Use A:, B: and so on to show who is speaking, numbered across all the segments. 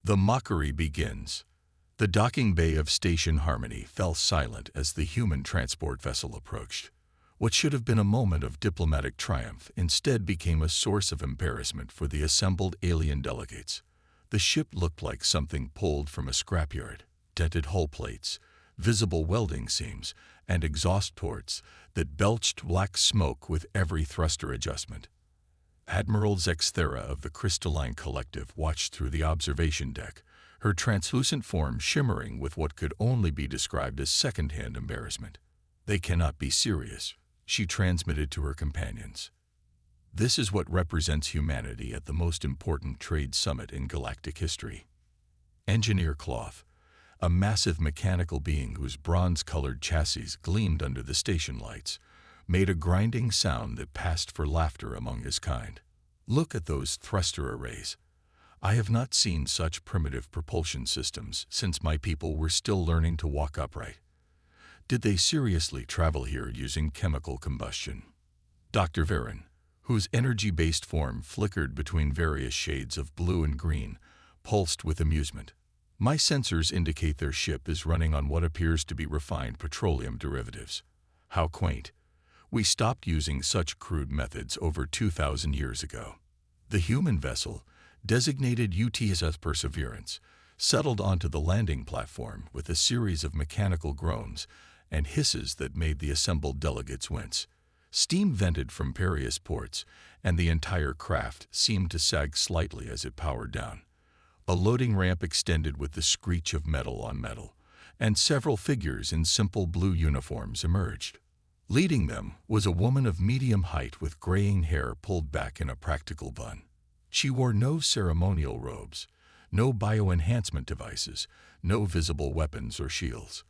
A: The mockery begins. The docking bay of Station Harmony fell silent as the human transport vessel approached. What should have been a moment of diplomatic triumph instead became a source of embarrassment for the assembled alien delegates. The ship looked like something pulled from a scrapyard. Dented hull plates, visible welding seams, and exhaust ports that belched black smoke with every thruster adjustment. Admiral Zexthera of the Crystalline Collective watched through the observation deck, her translucent form shimmering with what could only be described as second-hand embarrassment. "They cannot be serious," she transmitted to her companions. "This is what represents humanity at the most important trade summit in galactic history." Engineer Cloth, a massive mechanical being whose bronze-colored chassis gleamed under the station lights, made a grinding sound that passed for laughter among his kind. "Look at those thruster arrays. I have not seen such primitive propulsion systems since my people were still learning to walk upright. Did they seriously travel here using chemical combustion?" Dr. Varen, whose energy-based form flickered between various shades of blue and green, pulsed with amusement. "My sensors indicate their ship is running on what appears to be refined petroleum derivatives. How quaint. We stopped using such crude methods over 2,000 years ago." The human vessel, designated UTSS Perseverance, settled onto the landing platform with a series of mechanical groans and hisses that made the assembled delegates wince. Steam vented from various ports, and the entire craft seemed to sag slightly as it powered down. A loading ramp extended with the screech of metal on metal, and several figures in simple blue uniforms emerged. Leading them was a woman of medium height with graying hair pulled back in a practical bun. She wore no ceremonial robes, no bioenhancement devices, no visible weapons or shields.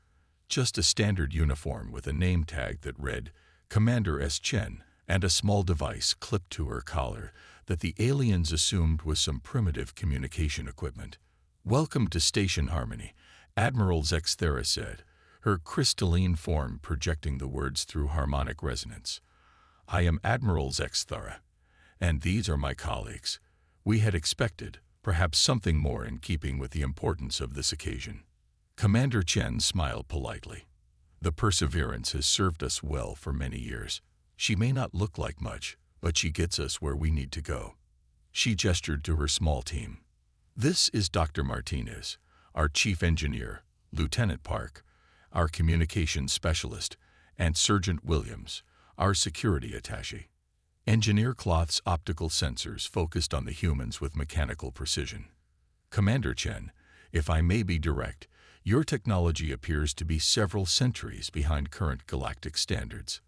A: Just a standard uniform with a name tag that read Commander S. Chen and a small device clipped to her collar that the aliens assumed was some primitive communication equipment. "Welcome to Station Harmony," Admiral Zexthera said, her crystalline form projecting the words through harmonic resonance. "I am Admiral Zexthera, and these are my colleagues. We had expected, perhaps something more in keeping with the importance of this occasion." Commander Chen smiled politely. "The Perseverance has served us well for many years. She may not look like much, but she gets us where we need to go." She gestured to her small team. "This is Dr. Martinez, our chief engineer, Lieutenant Park, our communications specialist, and Sergeant Williams, our security attaché." Engineer Cloth's optical sensors focused on the humans with mechanical precision. "Commander Chen, if I may be direct, your technology appears to be several centuries behind current galactic standards.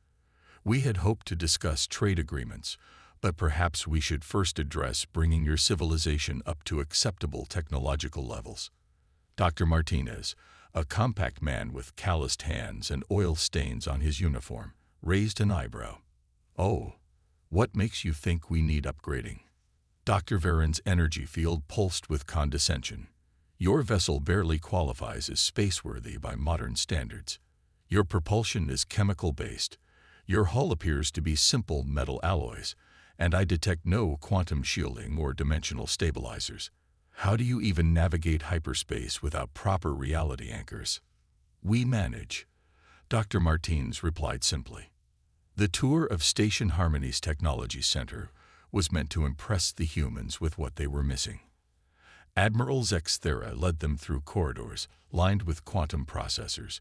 A: We had hoped to discuss trade agreements, but perhaps we should first address bringing your civilization up to acceptable technological levels." Dr. Martinez, a compact man with calloused hands and oil stains on his uniform, raised an eyebrow. "Oh, what makes you think we need upgrading?" Dr. Varen's energy field pulsed with condescension. "Your vessel barely qualifies as spaceworthy by modern standards. Your propulsion is chemical-based. Your hull appears to be simple metal alloys, and I detect no quantum shielding or dimensional stabilizers. How do you even navigate hyperspace without proper reality anchors?" "We manage," Dr. Martins replied simply. The tour of Station Harmony's Technology Center was meant to impress the humans with what they were missing. Admiral Zexthera led them through corridors lined with quantum processors,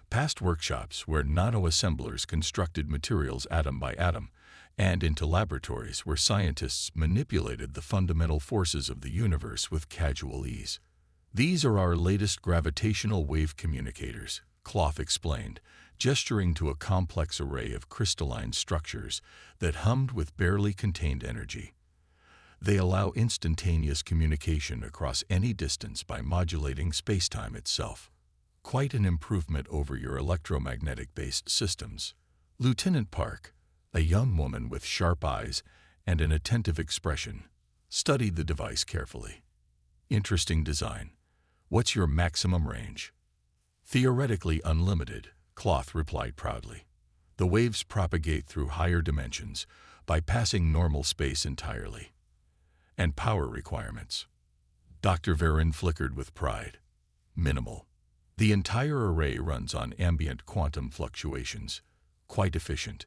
A: past workshops where nano-assemblers constructed materials atom by atom, and into laboratories where scientists manipulated the fundamental forces of the universe with casual ease. "These are our latest gravitational wave communicators," Cloth explained, gesturing to a complex array of crystalline structures that hummed with barely contained energy. "They allow instantaneous communication across any distance by modulating spacetime itself. Quite an improvement over your electromagnetic-based systems." Lieutenant Park, a young woman with sharp eyes and an attentive expression, studied the device carefully. "Interesting design. What's your maximum range?" "Theoretically unlimited," Cloth replied proudly. "The waves propagate through higher dimensions, bypassing normal space entirely." "And power requirements?" Dr. Varin flickered with pride. Minimal. The entire array runs on ambient quantum fluctuations. Quite efficient.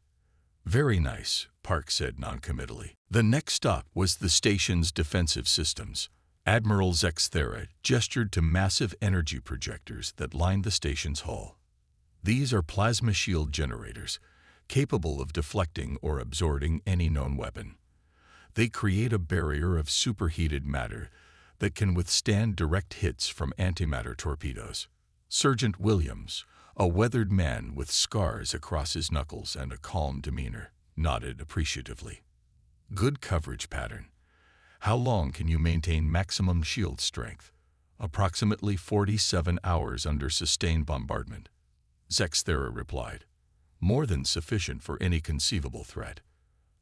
A: Very nice, Park said noncommittally. The next stop was the station's defensive systems. Admiral Zexthera gestured to massive energy projectors that lined the station's hull. These are plasma shield generators, capable of deflecting or absorbing any known weapon. They create a barrier of superheated matter that can withstand direct hits from antimatter torpedoes. Sergeant Williams, a weathered man with scars across his knuckles and a calm demeanor, nodded appreciatively. Good coverage pattern. How long can you maintain maximum shield strength? Approximately 47 hours under sustained bombardment. Zexthera replied. More than sufficient for any conceivable threat.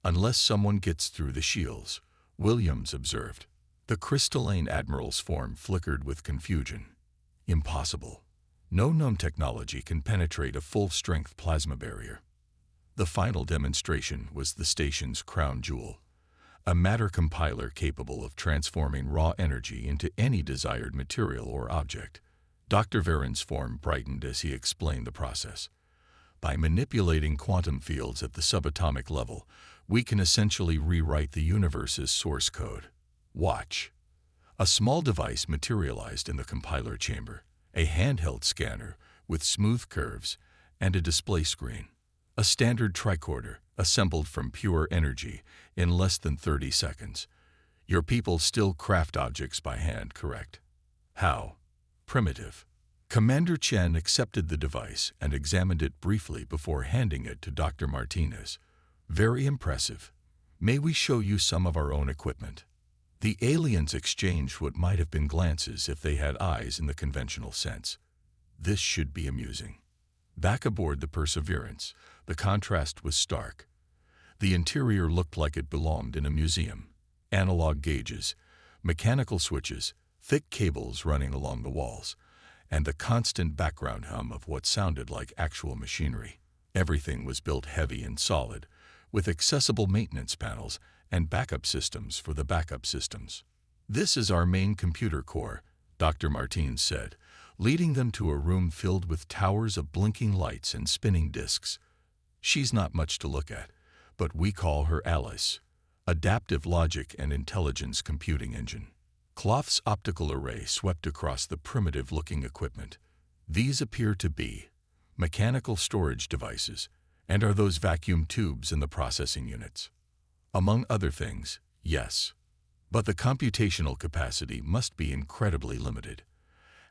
A: Unless someone gets through the shields, Williams observed. The crystalline admiral's form flickered with confusion. Impossible. No known technology can penetrate a full-strength plasma barrier. The final demonstration was the station's crown jewel, a matter compiler capable of transforming raw energy into any desired material or object. Dr. Varin's form brightened as he explained the process. By manipulating quantum fields at the subatomic level, we can essentially rewrite the universe's source code. Watch. A small device materialized in the compiler chamber, a handheld scanner with smooth curves and a display screen. A standard tricorder assembled from pure energy in less than 30 seconds. Your people still craft objects by hand, correct? How? Primitive. Commander Chen accepted the device and examined it briefly before handing it to Dr. Martinez. Very impressive. May we show you some of our own equipment? The aliens exchanged what might have been glances if they had eyes in the conventional sense. This should be amusing. Back aboard the Perseverance, the contrast was stark. The interior looked like it belonged in a museum. Analog gauges, mechanical switches, thick cables running along the walls, and the constant background hum of what sounded like actual machinery. Everything was built heavy and solid, with accessible maintenance panels and backup systems for the backup systems. This is our main computer core, Dr. Martins said, leading them to a room filled with towers of blinking lights and spinning discs. She's not much to look at, but we call her Alice, Adaptive Logic and Intelligence Computing Engine. Cloth's optical array swept across the primitive-looking equipment. These appear to be mechanical storage devices and are those vacuum tubes in the processing units. Among other things, yes. But the computational capacity must be incredibly limited.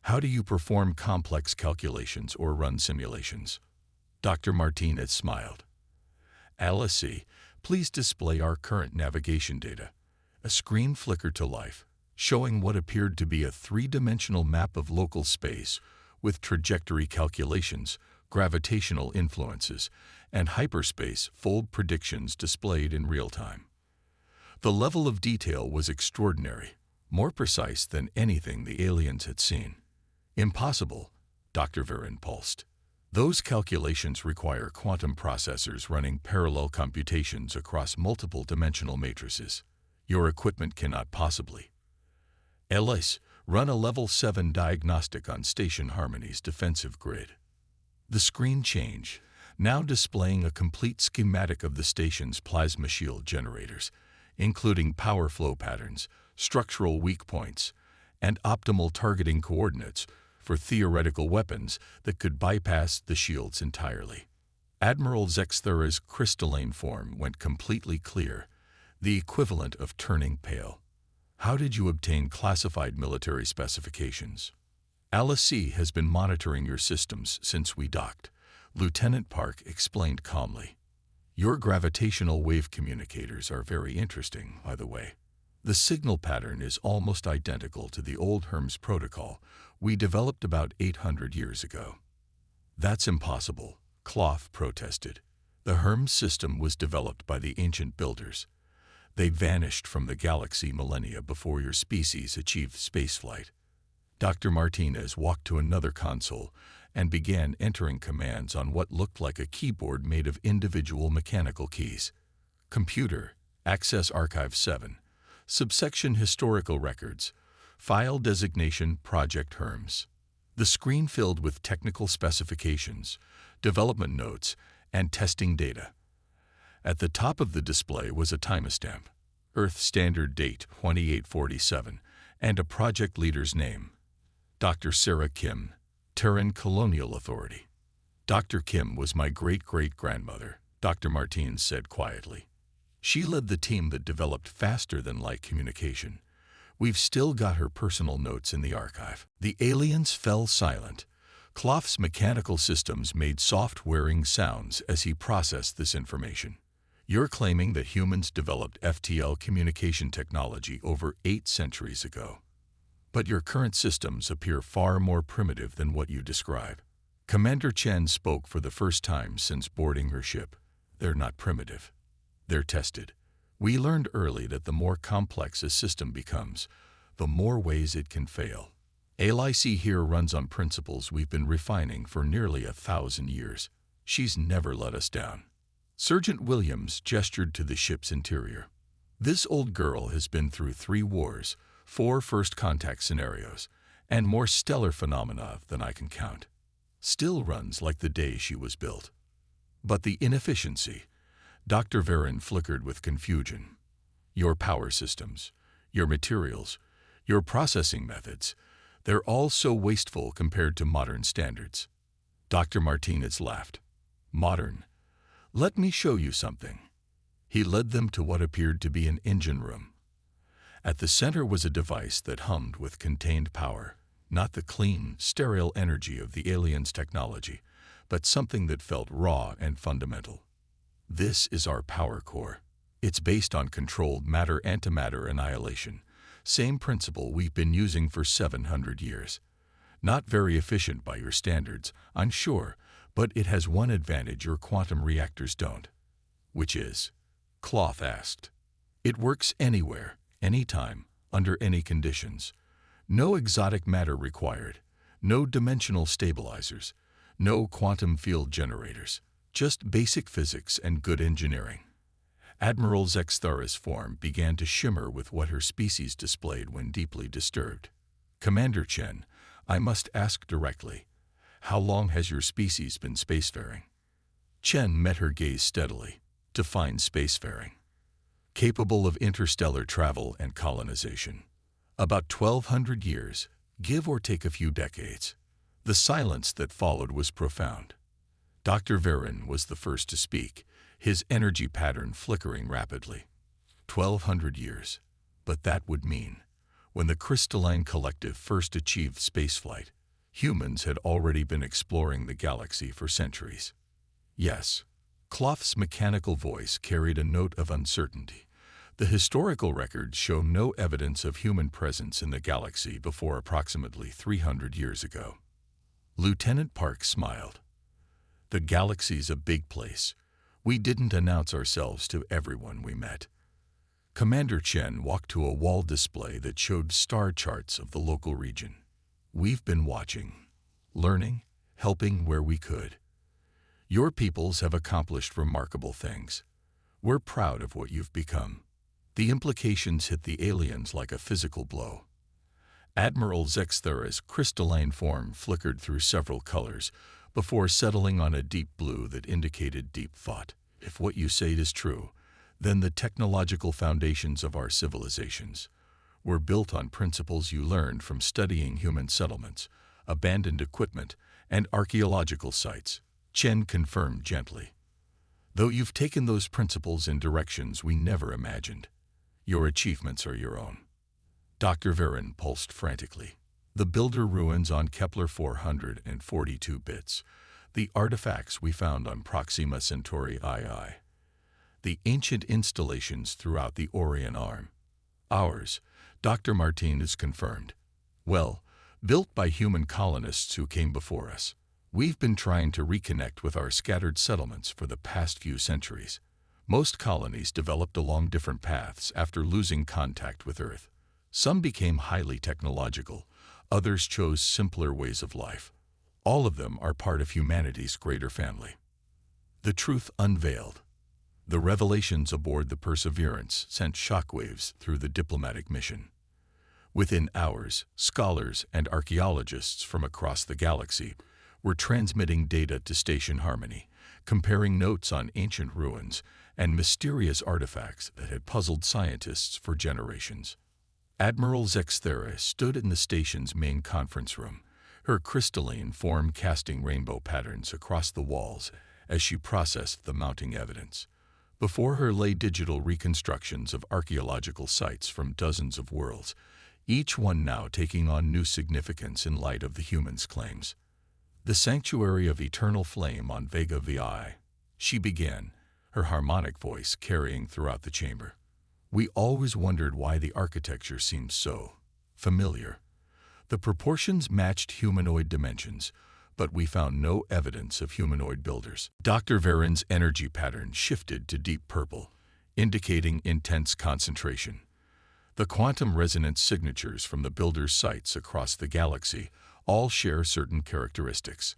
A: How do you perform complex calculations or run simulations? Dr. Martinez smiled. Alice, please display our current navigation data. A screen flickered to life, showing what appeared to be a three-dimensional map of local space with trajectory calculations, gravitational influences, and hyperspace fold predictions displayed in real time. The level of detail was extraordinary, more precise than anything the aliens had seen. Impossible, Dr. Varin pulsed. Those calculations require quantum processors running parallel computations across multiple dimensional matrices. Your equipment cannot possibly. Alice, run a Level 7 diagnostic on Station Harmony's defensive grid. The screen changed, now displaying a complete schematic of the station's plasma shield generators, including power flow patterns, structural weak points, and optimal targeting coordinates for theoretical weapons that could bypass the shields entirely. Admiral Zexthera's crystalline form went completely clear, the equivalent of turning pale. How did you obtain classified military specifications? Alice C. has been monitoring your systems since we docked, Lieutenant Park explained calmly. Your gravitational wave communicators are very interesting, by the way. The signal pattern is almost identical to the old Hermes protocol we developed about 800 years ago. That's impossible, Cloth protested. The Hermes system was developed by the ancient builders. They vanished from the galaxy millennia before your species achieved spaceflight. Dr. Martinez walked to another console and began entering commands on what looked like a keyboard made of individual mechanical keys. Computer, access Archive 7, subsection Historical Records, File designation Project Herms. The screen filled with technical specifications, development notes, and testing data. At the top of the display was a timestamp, Earth Standard Date 2847, and a project leader's name, Dr. Sarah Kim, Terran Colonial Authority. Dr. Kim was my great-great-grandmother, Dr. Martins said quietly. She led the team that developed faster-than-light communication. We've still got her personal notes in the archive. The aliens fell silent. Clough's mechanical systems made soft whirring sounds as he processed this information. You're claiming that humans developed FTL communication technology over 8 centuries ago. But your current systems appear far more primitive than what you describe. Commander Chen spoke for the first time since boarding her ship. They're not primitive. They're tested. We learned early that the more complex a system becomes, the more ways it can fail. ALIC here runs on principles we've been refining for nearly 1,000 years. She's never let us down. Sergeant Williams gestured to the ship's interior. This old girl has been through 3 wars, 4 first contact scenarios, and more stellar phenomena than I can count. Still runs like the day she was built. But the inefficiency, Dr. Varin flickered with confusion. Your power systems, your materials, your processing methods, they're all so wasteful compared to modern standards. Dr. Martinez laughed. Modern? Let me show you something. He led them to what appeared to be an engine room. At the center was a device that hummed with contained power, not the clean, sterile energy of the aliens' technology, but something that felt raw and fundamental. This is our power core. It's based on controlled matter-antimatter annihilation, same principle we've been using for 700 years. Not very efficient by your standards, I'm sure, but it has one advantage your quantum reactors don't. Which is? Clough asked. It works anywhere, anytime, under any conditions. No exotic matter required, no dimensional stabilizers, no quantum field generators, just basic physics and good engineering. Admiral Zexthara's form began to shimmer with what her species displayed when deeply disturbed. Commander Chen, I must ask directly, how long has your species been spacefaring? Chen met her gaze steadily. Define spacefaring. Capable of interstellar travel and colonization. About 1,200 years, give or take a few decades. The silence that followed was profound. Dr. Varin was the first to speak, his energy pattern flickering rapidly. 1,200 years. But that would mean, when the crystalline collective first achieved spaceflight, humans had already been exploring the galaxy for centuries. Yes. Clough's mechanical voice carried a note of uncertainty. The historical records show no evidence of human presence in the galaxy before approximately 300 years ago. Lieutenant Park smiled. The galaxy's a big place. We didn't announce ourselves to everyone we met. Commander Chen walked to a wall display that showed star charts of the local region. We've been watching, learning, helping where we could. Your peoples have accomplished remarkable things. We're proud of what you've become. The implications hit the aliens like a physical blow. Admiral Zexthara's crystalline form flickered through several colors before settling on a deep blue that indicated deep thought. If what you say is true, then the technological foundations of our civilizations were built on principles you learned from studying human settlements, abandoned equipment, and archaeological sites. Chen confirmed gently. Though you've taken those principles in directions we never imagined, your achievements are your own. Dr. Varin pulsed frantically. The builder ruins on Kepler 442 bits, the artifacts we found on Proxima Centauri II, the ancient installations throughout the Orion Arm. Ours, Dr. Martinez confirmed. Well, built by human colonists who came before us. We've been trying to reconnect with our scattered settlements for the past few centuries. Most colonies developed along different paths after losing contact with Earth. Some became highly technological, others chose simpler ways of life. All of them are part of humanity's greater family. The truth unveiled. The revelations aboard the Perseverance sent shockwaves through the diplomatic mission. Within hours, scholars and archaeologists from across the galaxy were transmitting data to Station Harmony, comparing notes on ancient ruins and mysterious artifacts that had puzzled scientists for generations. Admiral Zexthera stood in the station's main conference room, her crystalline form casting rainbow patterns across the walls as she processed the mounting evidence. Before her lay digital reconstructions of archaeological sites from dozens of worlds, each one now taking on new significance in light of the humans' claims. The Sanctuary of Eternal Flame on Vega VI, she began, her harmonic voice carrying throughout the chamber. We always wondered why the architecture seemed so familiar. The proportions matched humanoid dimensions, but we found no evidence of humanoid builders. Dr. Varen's energy pattern shifted to deep purple, indicating intense concentration. The quantum resonance signatures from the builders' sites across the galaxy all share certain characteristics.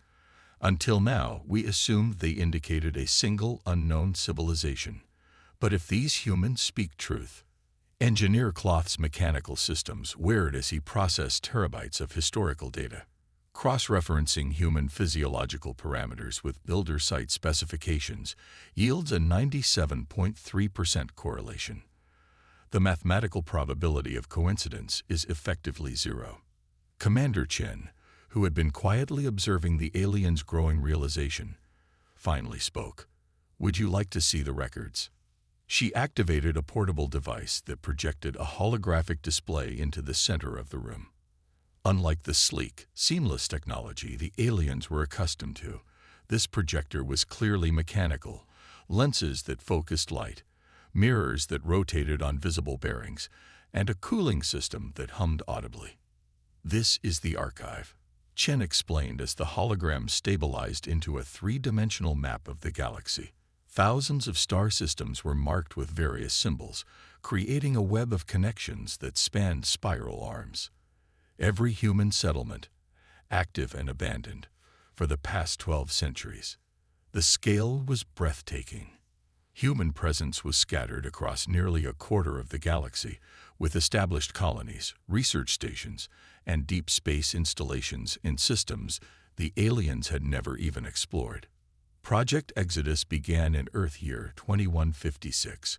A: Until now, we assumed they indicated a single unknown civilization. But if these humans speak truth, Engineer Cloth's mechanical systems whirred as he processed terabytes of historical data. Cross-referencing human physiological parameters with builder site specifications yields a 97.3% correlation. The mathematical probability of coincidence is effectively zero. Commander Chen, who had been quietly observing the aliens' growing realization, finally spoke. "Would you like to see the records?" She activated a portable device that projected a holographic display into the center of the room. Unlike the sleek, seamless technology the aliens were accustomed to, this projector was clearly mechanical, lenses that focused light, mirrors that rotated on visible bearings, and a cooling system that hummed audibly. "This is the archive," Chen explained as the hologram stabilized into a three-dimensional map of the galaxy. Thousands of star systems were marked with various symbols, creating a web of connections that spanned spiral arms. Every human settlement, active and abandoned, for the past 12 centuries. The scale was breathtaking. Human presence was scattered across nearly a quarter of the galaxy, with established colonies, research stations, and deep space installations in systems the aliens had never even explored. Project Exodus began in Earth year 2156.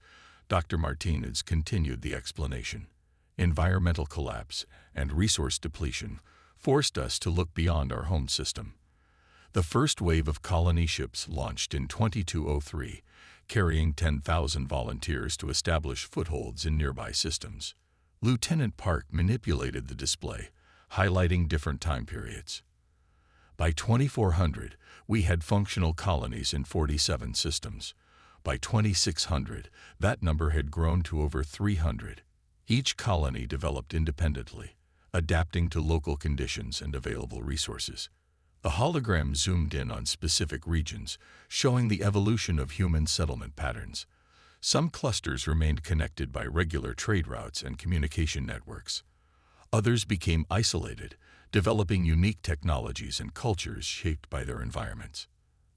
A: Dr. Martinez continued the explanation. Environmental collapse and resource depletion forced us to look beyond our home system. The first wave of colony ships launched in 2203, carrying 10,000 volunteers to establish footholds in nearby systems. Lieutenant Park manipulated the display, highlighting different time periods. By 2400, we had functional colonies in 47 systems. By 2600, that number had grown to over 300. Each colony developed independently, adapting to local conditions and available resources. The hologram zoomed in on specific regions, showing the evolution of human settlement patterns. Some clusters remained connected by regular trade routes and communication networks. Others became isolated, developing unique technologies and cultures shaped by their environments.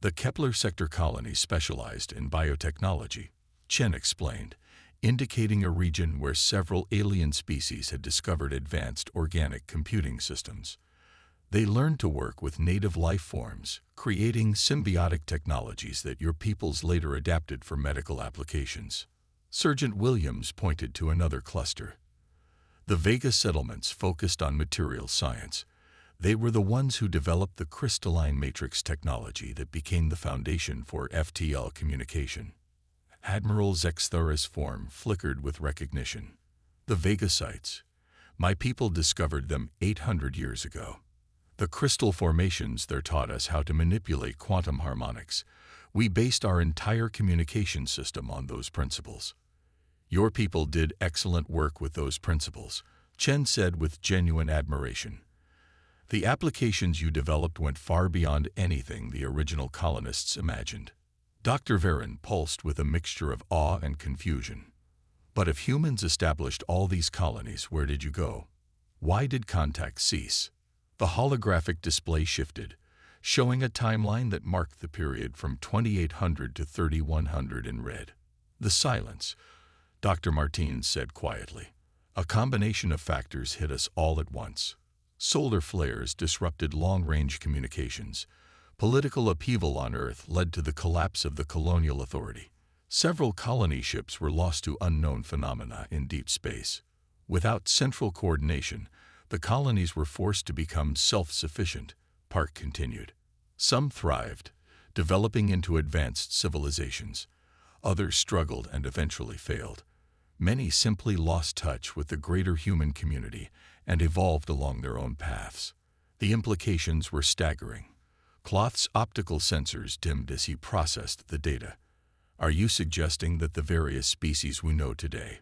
A: The Kepler sector colony specialized in biotechnology, Chen explained, indicating a region where several alien species had discovered advanced organic computing systems. They learned to work with native life forms, creating symbiotic technologies that your peoples later adapted for medical applications. Sergeant Williams pointed to another cluster. The Vega settlements focused on material science. They were the ones who developed the crystalline matrix technology that became the foundation for FTL communication. Admiral Zexthera's form flickered with recognition. The Vega sites. My people discovered them 800 years ago. The crystal formations there taught us how to manipulate quantum harmonics. We based our entire communication system on those principles. Your people did excellent work with those principles, Chen said with genuine admiration. The applications you developed went far beyond anything the original colonists imagined. Dr. Varen pulsed with a mixture of awe and confusion. But if humans established all these colonies, where did you go? Why did contact cease? The holographic display shifted, showing a timeline that marked the period from 2800 to 3100 in red. The silence, Dr. Martinez said quietly. A combination of factors hit us all at once. Solar flares disrupted long-range communications. Political upheaval on Earth led to the collapse of the colonial authority. Several colony ships were lost to unknown phenomena in deep space. Without central coordination, the colonies were forced to become self-sufficient, Park continued. Some thrived, developing into advanced civilizations. Others struggled and eventually failed. Many simply lost touch with the greater human community and evolved along their own paths. The implications were staggering. Cloth's optical sensors dimmed as he processed the data. Are you suggesting that the various species we know today,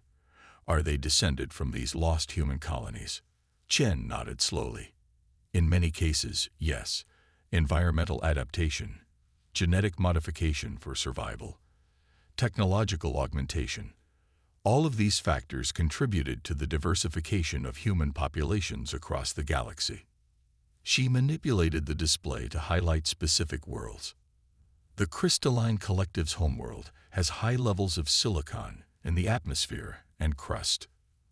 A: are they descended from these lost human colonies? Chen nodded slowly. In many cases, yes. Environmental adaptation, genetic modification for survival, technological augmentation. All of these factors contributed to the diversification of human populations across the galaxy. She manipulated the display to highlight specific worlds. The crystalline collective's homeworld has high levels of silicon in the atmosphere and crust.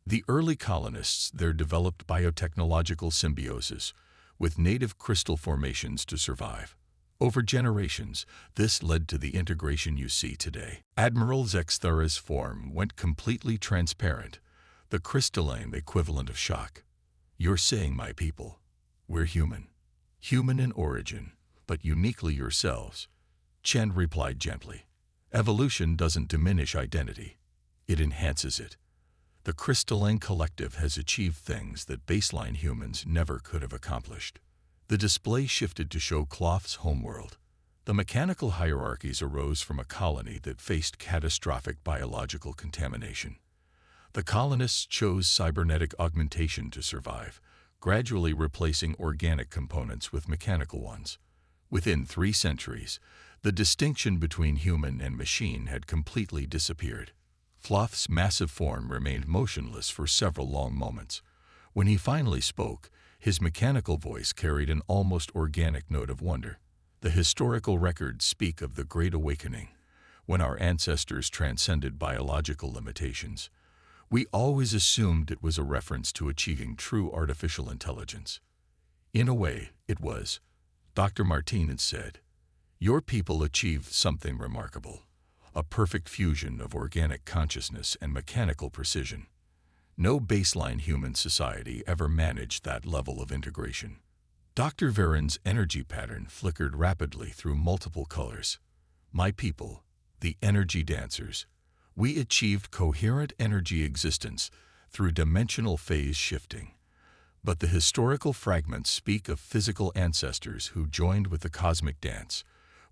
A: The early colonists there developed biotechnological symbiosis with native crystal formations to survive. Over generations, this led to the integration you see today. Admiral Zexthara's form went completely transparent, the crystalline equivalent of shock. You're saying, my people, we're human. Human in origin, but uniquely yourselves. Chen replied gently. Evolution doesn't diminish identity. It enhances it. The crystalline collective has achieved things that baseline humans never could have accomplished. The display shifted to show Cloth's homeworld. The mechanical hierarchies arose from a colony that faced catastrophic biological contamination. The colonists chose cybernetic augmentation to survive, gradually replacing organic components with mechanical ones. Within 3 centuries, the distinction between human and machine had completely disappeared. Cloth's massive form remained motionless for several long moments. When he finally spoke, his mechanical voice carried an almost organic note of wonder. The historical records speak of the Great Awakening, when our ancestors transcended biological limitations. We always assumed it was a reference to achieving true artificial intelligence. In a way, it was. Dr. Martinez said, "Your people achieved something remarkable, a perfect fusion of organic consciousness and mechanical precision. No baseline human society ever managed that level of integration." Dr. Varen's energy pattern flickered rapidly through multiple colors. My people, the energy dancers, we achieved coherent energy existence through dimensional phase shifting. But the historical fragments speak of physical ancestors who joined with the cosmic dance.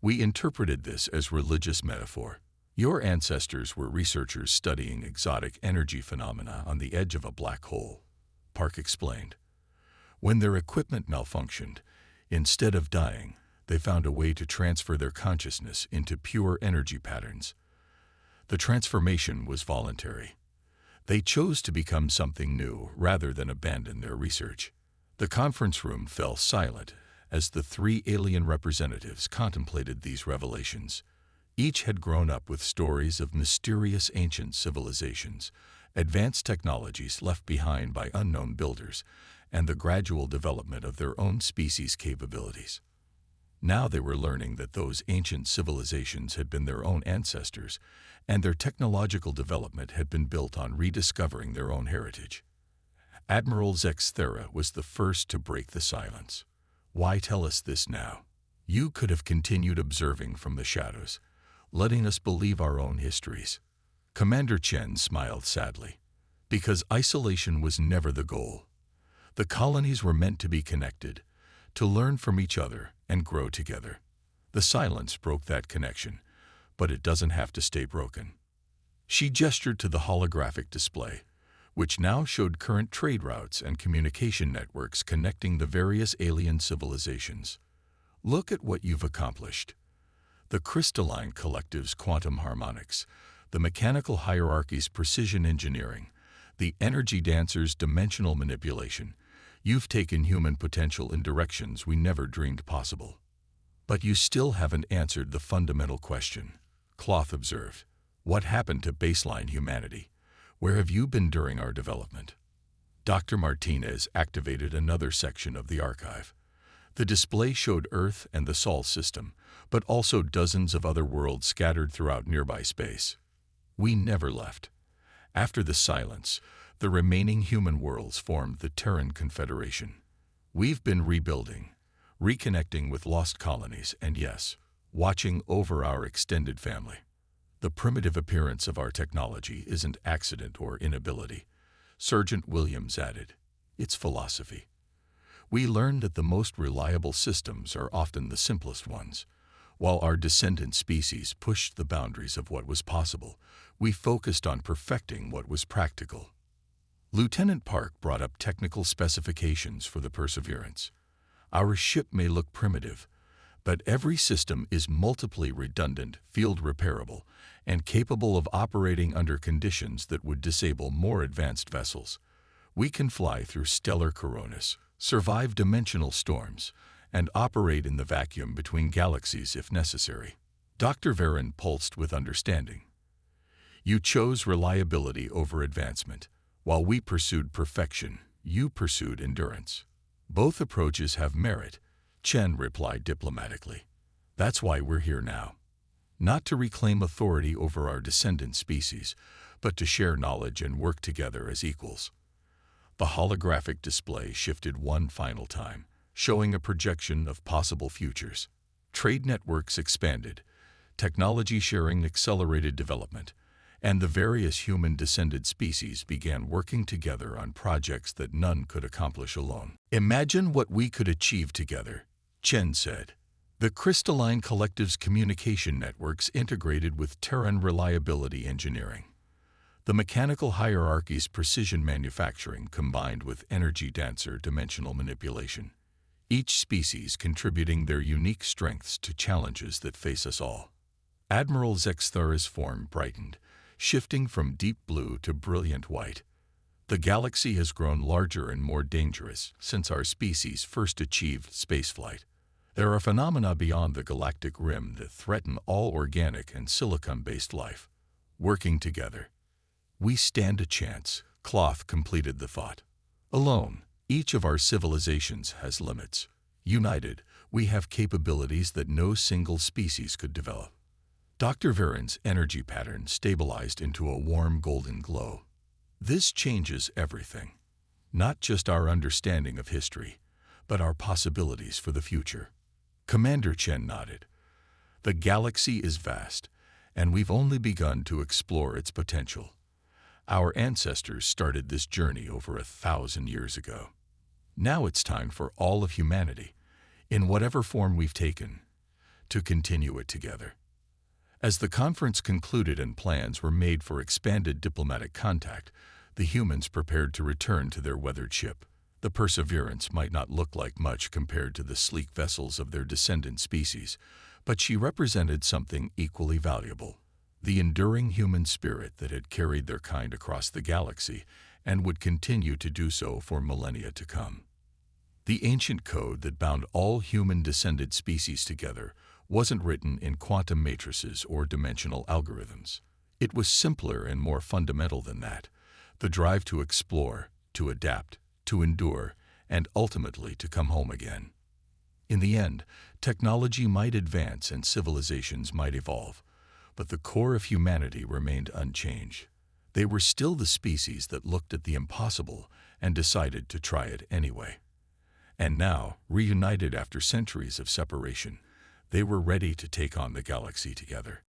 A: We interpreted this as religious metaphor. Your ancestors were researchers studying exotic energy phenomena on the edge of a black hole, Park explained. When their equipment malfunctioned, instead of dying, they found a way to transfer their consciousness into pure energy patterns. The transformation was voluntary. They chose to become something new rather than abandon their research. The conference room fell silent as the 3 alien representatives contemplated these revelations. Each had grown up with stories of mysterious ancient civilizations, advanced technologies left behind by unknown builders, and the gradual development of their own species' capabilities. Now they were learning that those ancient civilizations had been their own ancestors, and their technological development had been built on rediscovering their own heritage. Admiral Zexthara was the first to break the silence. Why tell us this now? You could have continued observing from the shadows, letting us believe our own histories. Commander Chen smiled sadly. Because isolation was never the goal. The colonies were meant to be connected, to learn from each other and grow together. The silence broke that connection, but it doesn't have to stay broken. She gestured to the holographic display, which now showed current trade routes and communication networks connecting the various alien civilizations. Look at what you've accomplished. The crystalline collective's quantum harmonics, the mechanical hierarchy's precision engineering, the energy dancer's dimensional manipulation. You've taken human potential in directions we never dreamed possible. But you still haven't answered the fundamental question, Cloth observed. What happened to baseline humanity? Where have you been during our development? Dr. Martinez activated another section of the archive. The display showed Earth and the Sol system, but also dozens of other worlds scattered throughout nearby space. We never left. After the silence, the remaining human worlds formed the Terran Confederation. We've been rebuilding, reconnecting with lost colonies, and yes, watching over our extended family. The primitive appearance of our technology isn't accident or inability, Sergeant Williams added. It's philosophy. We learned that the most reliable systems are often the simplest ones. While our descendant species pushed the boundaries of what was possible, we focused on perfecting what was practical. Lieutenant Park brought up technical specifications for the Perseverance. Our ship may look primitive, but every system is multiply redundant, field repairable, and capable of operating under conditions that would disable more advanced vessels. We can fly through stellar coronas, survive dimensional storms, and operate in the vacuum between galaxies if necessary. Dr. Varon pulsed with understanding. You chose reliability over advancement. While we pursued perfection, you pursued endurance. Both approaches have merit, Chen replied diplomatically. That's why we're here now. Not to reclaim authority over our descendant species, but to share knowledge and work together as equals. The holographic display shifted one final time, showing a projection of possible futures. Trade networks expanded, technology sharing accelerated development, and the various human-descended species began working together on projects that none could accomplish alone. Imagine what we could achieve together, Chen said. The crystalline collective's communication networks integrated with Terran reliability engineering. The mechanical hierarchy's precision manufacturing combined with energy-denser dimensional manipulation. Each species contributing their unique strengths to challenges that face us all. Admiral Zexthara's form brightened, shifting from deep blue to brilliant white. The galaxy has grown larger and more dangerous since our species first achieved spaceflight. There are phenomena beyond the galactic rim that threaten all organic and silicon-based life. Working together, we stand a chance, Cloth completed the thought. Alone, each of our civilizations has limits. United, we have capabilities that no single species could develop. Dr. Varon's energy pattern stabilized into a warm golden glow. This changes everything. Not just our understanding of history, but our possibilities for the future. Commander Chen nodded. The galaxy is vast, and we've only begun to explore its potential. Our ancestors started this journey over 1,000 years ago. Now it's time for all of humanity, in whatever form we've taken, to continue it together. As the conference concluded and plans were made for expanded diplomatic contact, the humans prepared to return to their weathered ship. The Perseverance might not look like much compared to the sleek vessels of their descendant species, but she represented something equally valuable. The enduring human spirit that had carried their kind across the galaxy and would continue to do so for millennia to come. The ancient code that bound all human-descended species together wasn't written in quantum matrices or dimensional algorithms. It was simpler and more fundamental than that. The drive to explore, to adapt, to endure, and ultimately to come home again. In the end, technology might advance and civilizations might evolve, but the core of humanity remained unchanged. They were still the species that looked at the impossible and decided to try it anyway. And now, reunited after centuries of separation, they were ready to take on the galaxy together.